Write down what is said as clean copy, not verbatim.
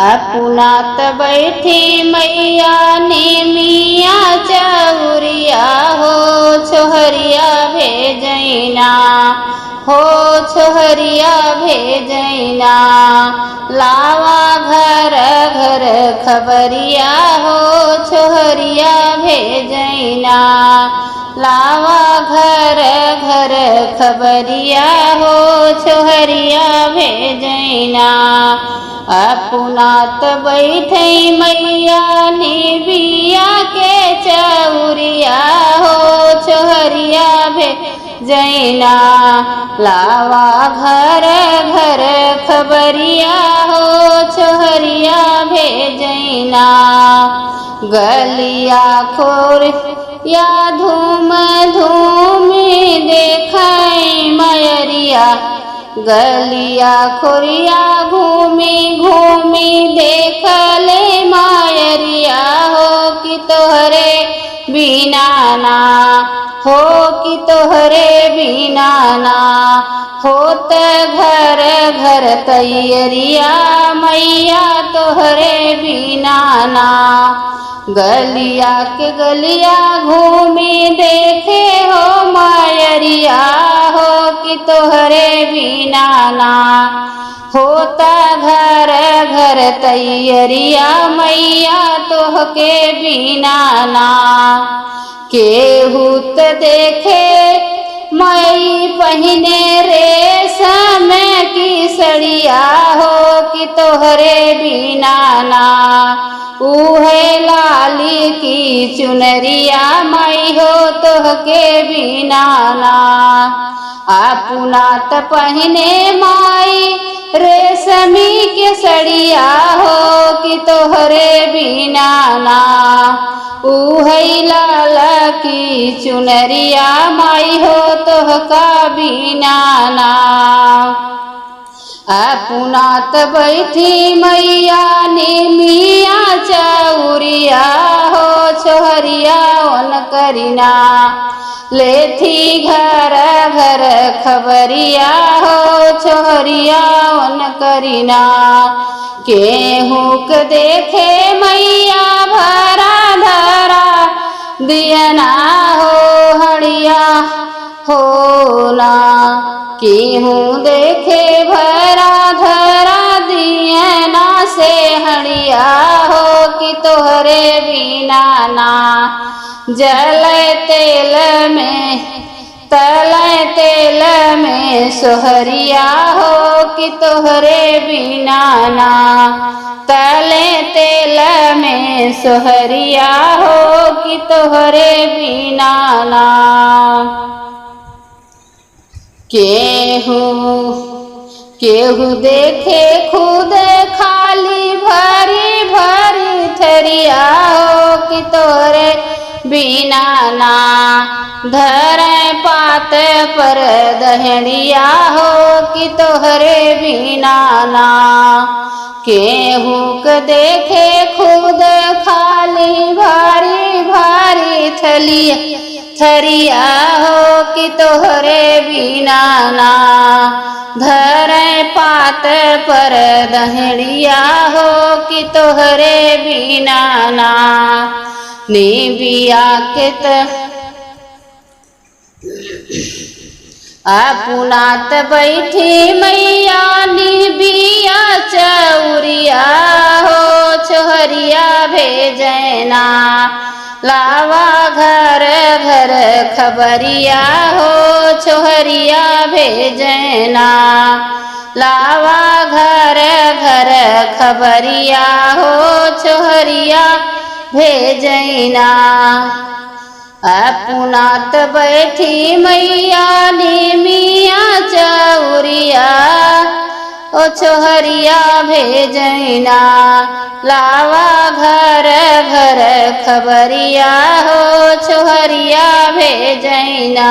अपुनात बैठी मैया नेमिया चौरिया हो छोहरिया भेजैना हो छोहरिया भेजैना लावा घर घर खबरिया हो छोहरिया भेजैना लावा घर घर खबरिया हो छोहरिया भेजैना अपुनात बैठे मैया निबिया के चौरिया हो छोहरिया भेजैना लावा घर घर खबरिया हो छोहरिया भेजैना गलिया खोर या धूम धूम देखाई मयरिया गलिया खोरिया घूमी घूमी देख ले मायरिया हो कि तोहरे बिना ना हो कि तोहरे बिना ना होत घर घर तैयरिया मैया तोहरे बिना ना गलिया के गलिया घूमी देखे हो मायरिया हो कि तोहरे बिना ना होता घर घर तैयरिया मैया तोहके बिना ना केहूत देखे मई पहने रेशम की सड़िया हो कि तोहरे बिना ना उहे लाली की चुनरिया मई हो तोहके बिना ना अपुनात पहने माई रेशमी के सड़िया हो कि तोहरे बिना ना उहे लाल की चुनरिया माई हो तोहका बिना ना अपुनात बैठी मैया नेमिया चौरिया हो छोहरिया वन करिना लेथी घर घर खबरिया हो छोहरिया वन करिना केहूक देखे मैया भरा धरा दियना हो हड़िया हो ना केहूँ देखे भरा धरा दियना से हड़िया हो कि तोहरे बिना ना जल तेल में तल तेल में सोहरिया हो कि तोहरे बिना ना तले तेल में सोहरिया हो कि तोहरे बिना ना केहू केहू देखे खुद खाली भरी भरी थरिया हो कि तोहरे बिना ना धरे पात पर दहड़िया हो कि तोहरे बिना ना केहूक देखे खुद खाली भारी भारी थरिया हो कि तोहरे बिना ना धरे पात पर दहड़िया हो कि तोहरे बिना ना निबिया के अपुनात बैठी मैया निबिया चौरिया हो छोहरिया भेजैना लावा घर घर खबरिया हो छोहरिया भेजैना लावा घर घर खबरिया हो छोहरिया भेजैना अपुनात बैठी मैया नेमिया चौरिया ओ छोहरिया भेजैना लावा घर घर खबरिया हो छोहरिया भेजैना।